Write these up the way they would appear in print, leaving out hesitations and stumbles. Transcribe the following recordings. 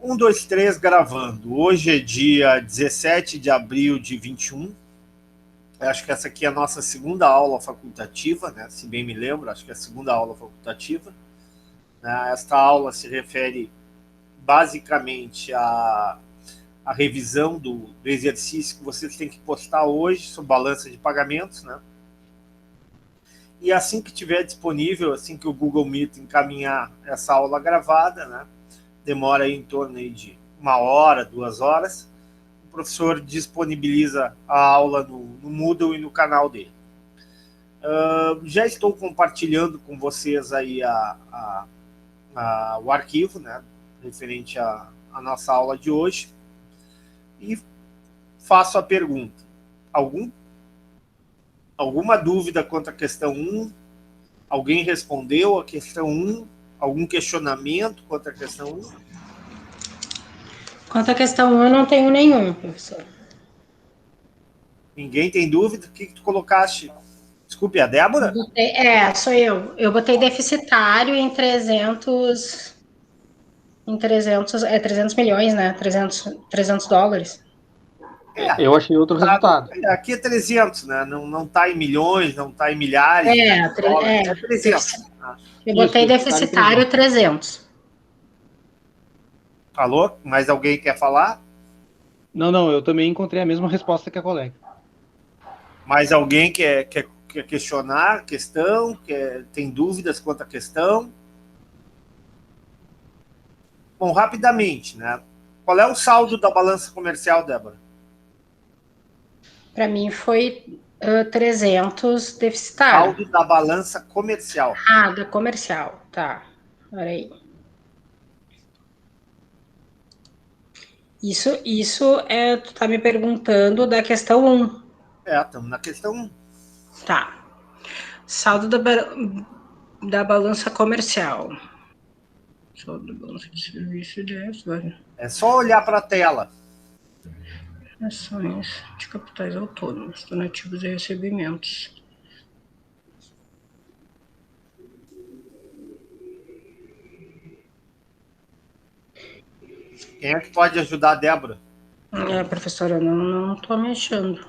Um, dois, três, gravando. Hoje é dia 17 de abril de 21. Eu acho que essa aqui é a nossa segunda aula facultativa, né? Se bem me lembro, acho que é a segunda aula facultativa. Esta aula se refere basicamente à revisão do exercício que vocês têm que postar hoje sobre balança de pagamentos, né? E assim que tiver disponível, assim que o Google Meet encaminhar essa aula gravada, né? Demora aí em torno aí de 1 hora, 2 horas, o professor disponibiliza a aula no Moodle e no canal dele. Já estou compartilhando com vocês aí o arquivo, né, referente à nossa aula de hoje, e faço a pergunta. Alguma dúvida quanto à questão 1? Alguém respondeu a questão 1? Algum questionamento quanto à questão 1? Quanto à questão 1, eu não tenho nenhum, professor. Ninguém tem dúvida? O que tu colocaste? Desculpe, a Débora? Sou eu. Eu botei deficitário em 300 milhões, né? 300 dólares. Eu achei outro resultado. Aqui é 300, né? Não está em milhões, não está em milhares de dólares. É 300. Eu botei deficitário 300. Alô? Mais alguém quer falar? Não, eu também encontrei a mesma resposta que a colega. Mais alguém quer questionar a questão? Tem dúvidas quanto à questão? Bom, rapidamente, né? Qual é o saldo da balança comercial, Débora? Para mim foi 300 deficitário. Saldo da balança comercial. Da comercial, tá. Peraí. Isso tu tá me perguntando da questão 1. Estamos na questão 1. Tá. Saldo da balança comercial. Saldo da balança de serviço e de... É só olhar para a tela. Ações de capitais autônomos, donativos e recebimentos. Quem é que pode ajudar a Débora? Professora, eu não estou me achando.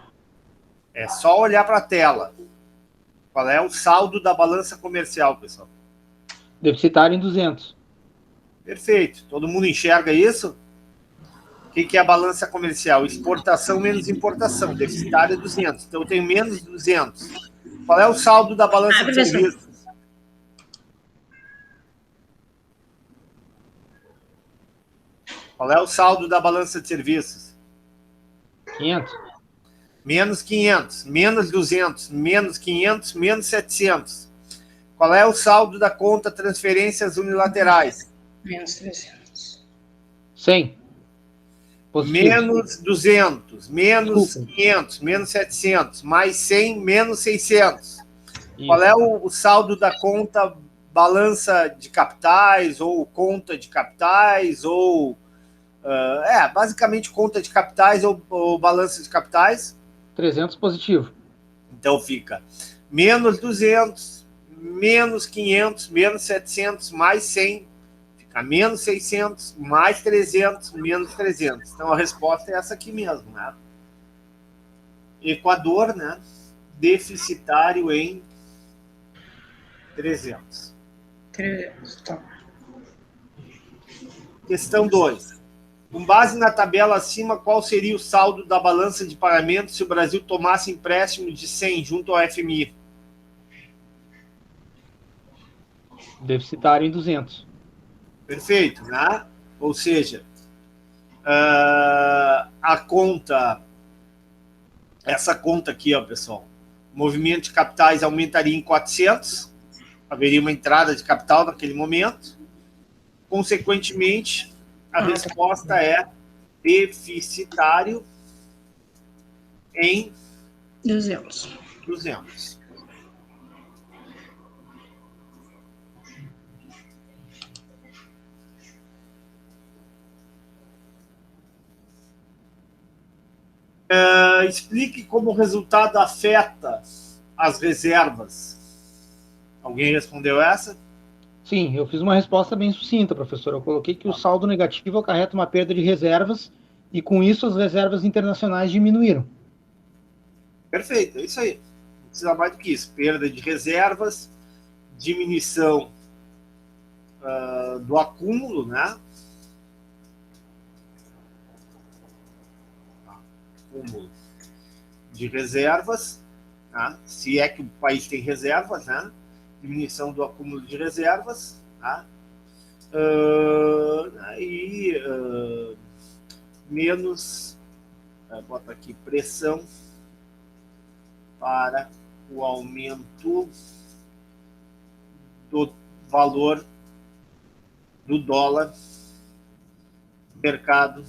É só olhar para a tela. Qual é o saldo da balança comercial, pessoal? Deficitário em 200. Perfeito. Todo mundo enxerga isso? O que é a balança comercial? Exportação menos importação. Deficitário é 200. Então eu tenho menos 200. Qual é o saldo da balança de serviços? Qual é o saldo da balança de serviços? 500. Menos 500, menos 200, menos 500, menos 700. Qual é o saldo da conta transferências unilaterais? Menos 300. 100. Positivo. Menos 200, menos 500, menos 700, mais 100, menos 600. Isso. Qual é o saldo da conta balança de capitais, ou conta de capitais, ou... basicamente conta de capitais ou balança de capitais? 300 positivo. Então fica menos 200, menos 500, menos 700, mais 100, fica menos 600, mais 300, menos 300. Então a resposta é essa aqui mesmo, né? Equador, né? Deficitário em 300. 300, tá. Questão 2. Com base na tabela acima, qual seria o saldo da balança de pagamento se o Brasil tomasse empréstimo de 100 junto ao FMI? Deficitário em 200. Perfeito, né? Ou seja, a conta, essa conta aqui, ó, pessoal, movimento de capitais aumentaria em 400, haveria uma entrada de capital naquele momento, consequentemente, a resposta é deficitário em 200. Explique como o resultado afeta as reservas. Alguém respondeu essa? Sim, eu fiz uma resposta bem sucinta, professor. Eu coloquei que o saldo negativo acarreta uma perda de reservas e, com isso, as reservas internacionais diminuíram. Perfeito, é isso aí. Não precisa mais do que isso. Perda de reservas, diminuição do acúmulo, né? Acúmulo de reservas, tá? Se é que o país tem reservas, né? Diminuição do acúmulo de reservas, tá? Menos, bota aqui, pressão para o aumento do valor do dólar no mercado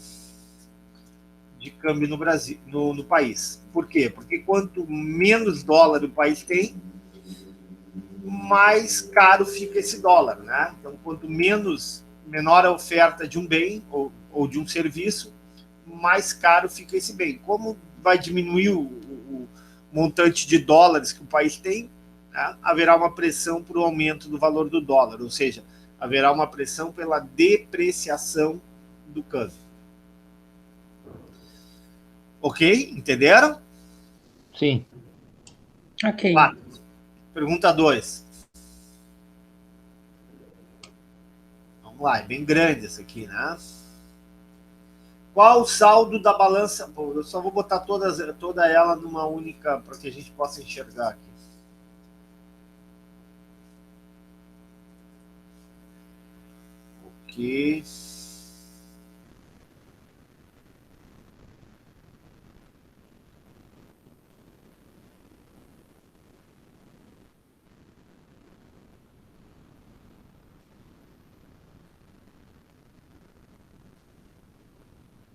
de câmbio no Brasil, no país. Por quê? Porque quanto menos dólar o país tem, mais caro fica esse dólar, né? Então, quanto menor a oferta de um bem ou de um serviço, mais caro fica esse bem. Como vai diminuir o montante de dólares que o país tem, né? Haverá uma pressão para o aumento do valor do dólar, ou seja, haverá uma pressão pela depreciação do câmbio. Ok? Entenderam? Sim. Ok. Pergunta 2. Vamos lá, é bem grande essa aqui, né? Qual o saldo da balança? Bom, eu só vou botar toda ela numa única, para que a gente possa enxergar aqui. Ok.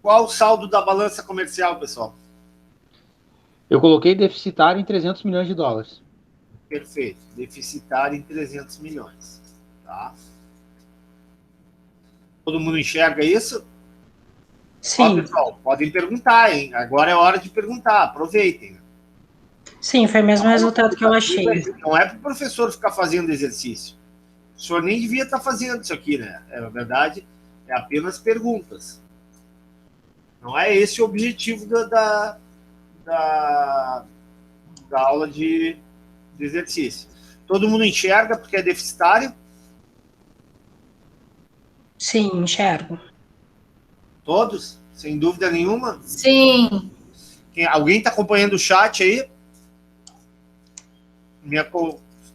Qual o saldo da balança comercial, pessoal? Eu coloquei deficitário em 300 milhões de dólares. Perfeito. Deficitário em 300 milhões. Tá? Todo mundo enxerga isso? Sim. Ó, pessoal, podem perguntar, hein? Agora é hora de perguntar. Aproveitem. Sim, foi o mesmo resultado que eu achei. Não é para o professor ficar fazendo exercício. O senhor nem devia estar fazendo isso aqui, né? Na verdade, é apenas perguntas. Não é esse o objetivo da aula de exercício. Todo mundo enxerga porque é deficitário? Sim, enxergo. Todos? Sem dúvida nenhuma? Sim. Alguém está acompanhando o chat aí?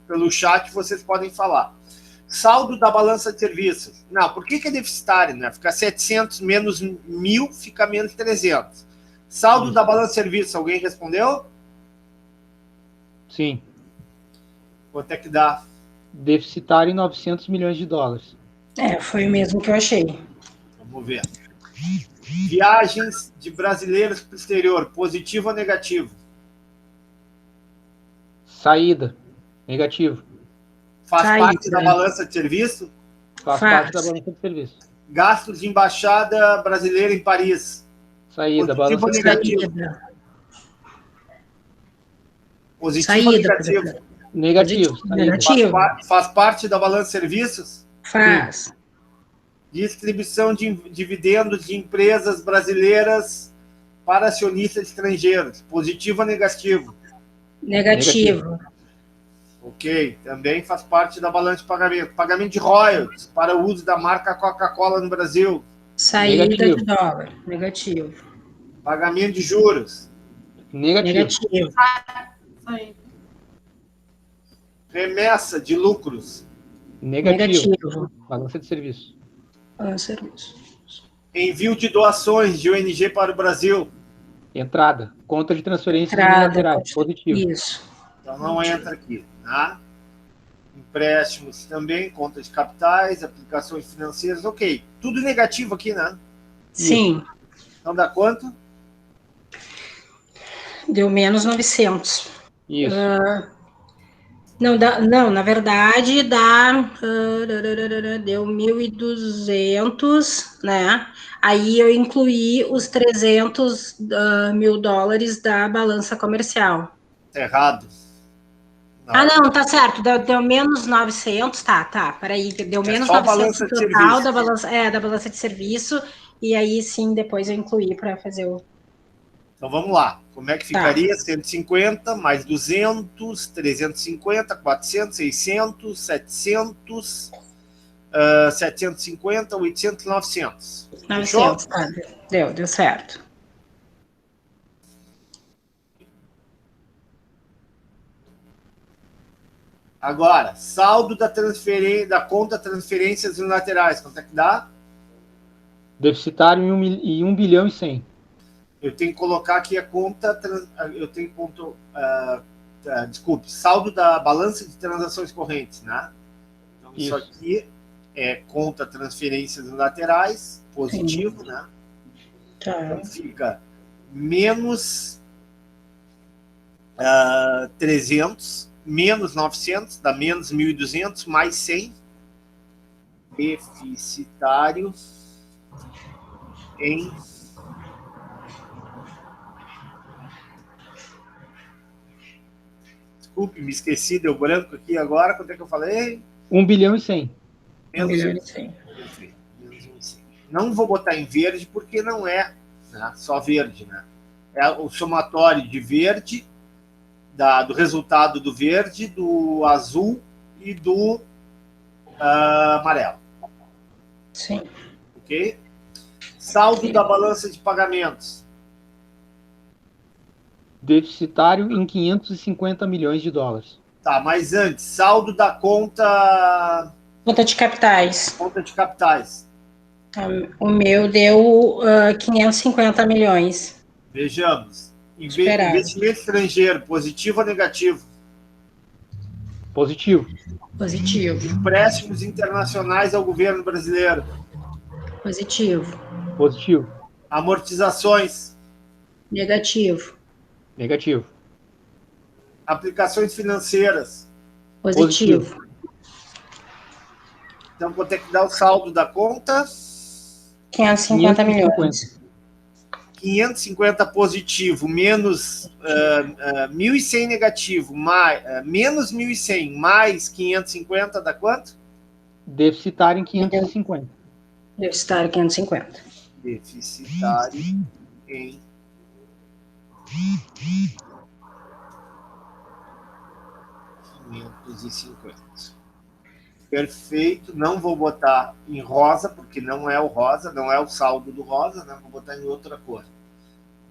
Pelo chat vocês podem falar. Saldo da balança de serviços. Não, por que é deficitário? Né? Fica 700 menos 1.000, fica menos 300. Saldo da balança de serviços, alguém respondeu? Sim. Quanto é que dá? Deficitário em 900 milhões de dólares. Foi o mesmo que eu achei. Vamos ver. Viagens de brasileiros para o exterior, positivo ou negativo? Saída. Negativo. Faz parte da balança de serviço? Faz parte da balança de serviço. Gastos de embaixada brasileira em Paris. Saída. Positivo Balança ou de negativo? serviço. Positivo ou negativo? Negativo. Negativo. Faz parte da balança de serviços? Faz. Sim. Distribuição de dividendos de empresas brasileiras para acionistas estrangeiros. Positivo ou negativo? Negativo. Ok. Também faz parte da balança de pagamento. Pagamento de royalties para o uso da marca Coca-Cola no Brasil. Saída de dólar. Negativo. Pagamento de juros. Negativo. Remessa de lucros. Negativo. Balança de serviço. Balança de serviço. Envio de doações de ONG para o Brasil. Entrada. Conta de transferência unilaterais. Positivo. Isso. Então não entra aqui, tá? Empréstimos também, conta de capitais, aplicações financeiras, ok. Tudo negativo aqui, né? Sim. Então dá quanto? Deu menos 900. Isso. Não, na verdade, deu 1.200, né? Aí eu incluí os 300 mil dólares da balança comercial. Errado. Ah, não, tá certo. Deu menos 900, tá. Peraí, deu menos só 900 balança no de total serviço. da balança de serviço. E aí, sim, depois eu incluí para fazer o... Então vamos lá. Como é que Tá. ficaria? 150 mais 200, 350, 400, 600, 700, 750, 800, 900. Fechou? 900, tá. Deu certo. Agora, saldo da conta transferências unilaterais. Quanto é que dá? Deficitário em 1 bilhão e 100. Eu tenho que colocar aqui a conta. Eu tenho ponto. Desculpe, saldo da balança de transações correntes, né? Então, isso Isso. aqui é conta transferências unilaterais, positivo, Sim. né? Tá. Então fica menos 300, menos 900, dá menos 1.200, mais 100, deficitário em desculpe, me esqueci, deu branco aqui agora, quanto é que eu falei? 1 bilhão e 100. Menos 1. Sim. Perfeito, menos 1,100. Não vou botar em verde porque não é, né, só verde, né? É o somatório de verde, do resultado do verde, do azul e do amarelo. Sim. Ok? Saldo da balança de pagamentos. Deficitário em 550 milhões de dólares. Tá, mas antes, saldo da conta Conta de capitais. de capitais. O meu deu 550 milhões. Vejamos. Esperado. Investimento estrangeiro, positivo ou negativo? Positivo. Positivo. Empréstimos internacionais ao governo brasileiro. Positivo. Positivo. Amortizações. Negativo. Negativo. Aplicações financeiras. Positivo. Então, quanto é que dá o saldo da conta? 550 milhões. 550 positivo, menos 1.100 negativo, menos 1.100, mais 550 dá quanto? Deficitário em 550. Deficitário 550. Deficitário em 550. Perfeito. Não vou botar em rosa, porque não é o rosa, não é o saldo do rosa, né? Vou botar em outra cor.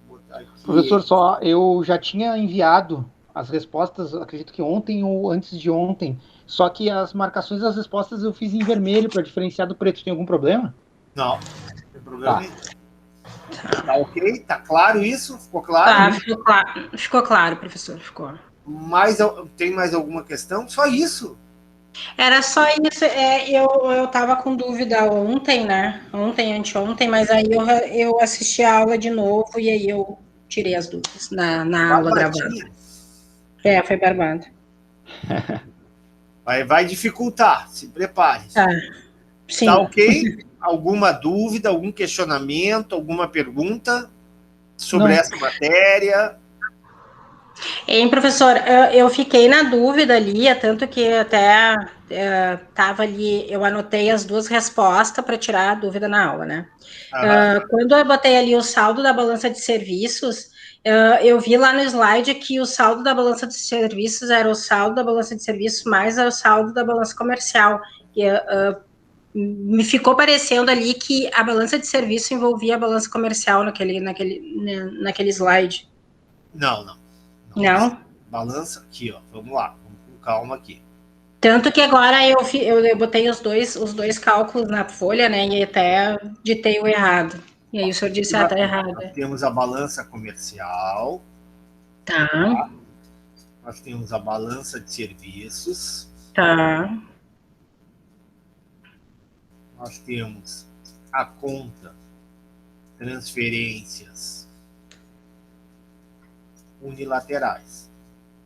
Vou botar aqui. Professor, só eu já tinha enviado as respostas, acredito que ontem ou antes de ontem, só que as marcações das respostas eu fiz em vermelho para diferenciar do preto. Tem algum problema? Não, não tem problema Tá. nenhum. Tá ok? Tá claro isso? Ficou claro? Tá, ficou claro, professor, ficou. Tem mais alguma questão? Só isso. Era só isso, eu tava com dúvida ontem, né? Ontem, anteontem, mas aí eu assisti a aula de novo e aí eu tirei as dúvidas na aula gravada. Barbadinha. Foi barbado. Vai dificultar, se prepare. Tá, sim. Tá ok? Alguma dúvida, algum questionamento, alguma pergunta sobre Não. essa matéria? Hein, professor, eu fiquei na dúvida ali, tanto que até estava ali, eu anotei as duas respostas para tirar a dúvida na aula, né? Quando eu botei ali o saldo da balança de serviços, eu vi lá no slide que o saldo da balança de serviços era o saldo da balança de serviços mais o saldo da balança comercial. E, me ficou parecendo ali que a balança de serviço envolvia a balança comercial naquele slide. Não. Não? Balança aqui, ó. Vamos lá, vamos com calma aqui. Tanto que agora eu botei os dois cálculos na folha, né? E até ditei o errado. E aí o senhor disse, tá errado. Nós temos a balança comercial. Tá. Nós temos a balança de serviços. Tá. Nós temos a conta transferências unilaterais.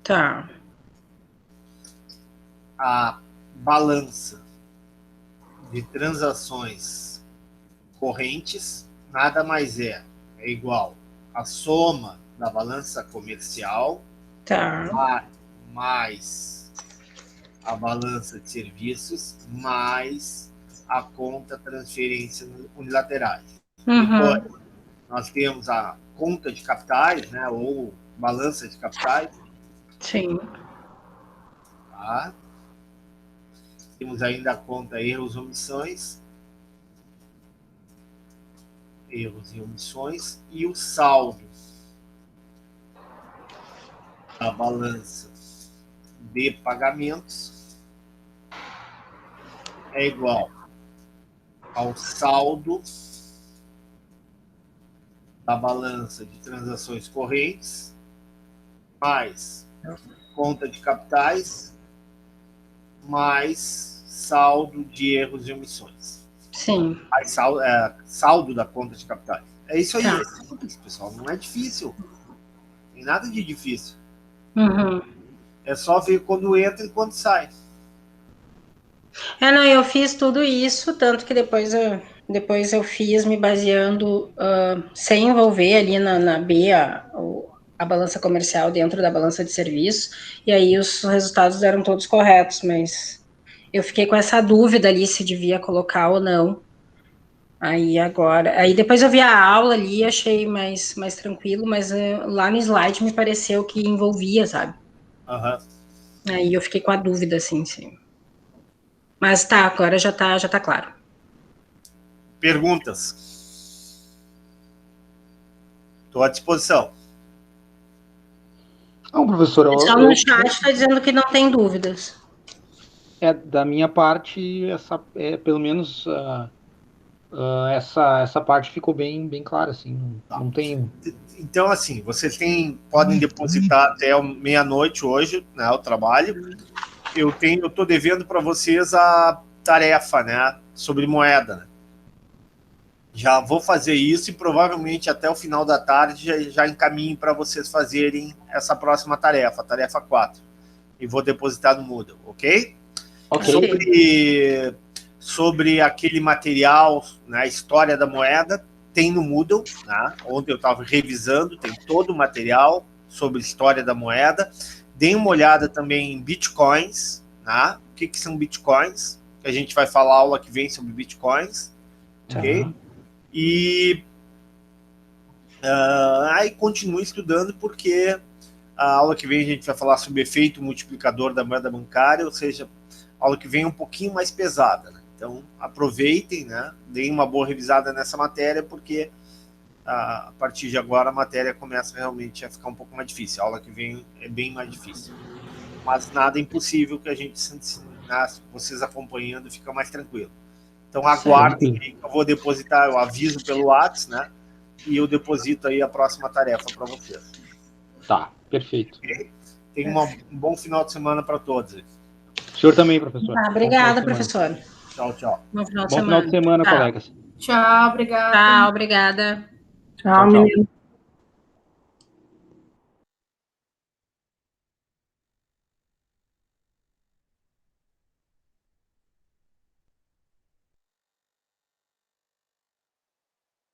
Tá. A balança de transações correntes nada mais é igual a soma da balança comercial Tá. mais a balança de serviços mais a conta transferência unilaterais. Depois, nós temos a conta de capitais, né, ou balança de capitais. Sim. Tá? Temos ainda a conta erros e omissões. Erros e omissões. E o saldo da balança de pagamentos é igual ao saldo da balança de transações correntes mais conta de capitais mais saldo de erros e omissões. Sim. Mais saldo da conta de capitais. É isso aí. Tá. É simples, pessoal. Não é difícil. Não tem nada de difícil. É só ver quando entra e quando sai. Não, eu fiz tudo isso, tanto que depois eu fiz me baseando sem envolver ali na B a balança comercial dentro da balança de serviço, e aí os resultados eram todos corretos, mas eu fiquei com essa dúvida ali se devia colocar ou não. Aí depois eu vi a aula ali, achei mais tranquilo, mas lá no slide me pareceu que envolvia, sabe? Aí eu fiquei com a dúvida, assim, sim. Mas tá, agora já tá claro. Perguntas? Estou à disposição. Não, professor. O pessoal no chat está dizendo que não tem dúvidas. Da minha parte, pelo menos essa parte ficou bem clara, assim. Não tem. Então, assim, vocês podem depositar até meia-noite hoje, né, o trabalho. Eu estou devendo para vocês a tarefa, né, sobre moeda. Né? Já vou fazer isso e provavelmente até o final da tarde já encaminho para vocês fazerem essa próxima tarefa, a tarefa 4. E vou depositar no Moodle, ok? Sobre aquele material, né, história da moeda, tem no Moodle. Né? Ontem eu estava revisando, tem todo o material sobre história da moeda. Deem uma olhada também em bitcoins. Né? O que são bitcoins? Que a gente vai falar a aula que vem sobre bitcoins. Ok? E aí continue estudando, porque a aula que vem a gente vai falar sobre efeito multiplicador da moeda bancária, ou seja, a aula que vem é um pouquinho mais pesada. Né? Então, aproveitem, né? Deem uma boa revisada nessa matéria, porque a partir de agora a matéria começa realmente a ficar um pouco mais difícil. A aula que vem é bem mais difícil. Mas nada impossível que a gente, vocês acompanhando, fica mais tranquilo. Então, aguardem que eu vou depositar, eu aviso pelo WhatsApp, né? E eu deposito aí a próxima tarefa para vocês. Tá, perfeito. Okay? Tenham um bom final de semana para todos. O senhor também, professor. Obrigada, professor. Tchau, tchau. Bom final de semana, colegas. Tchau, obrigada. Tchau, obrigada. Tchau, menino.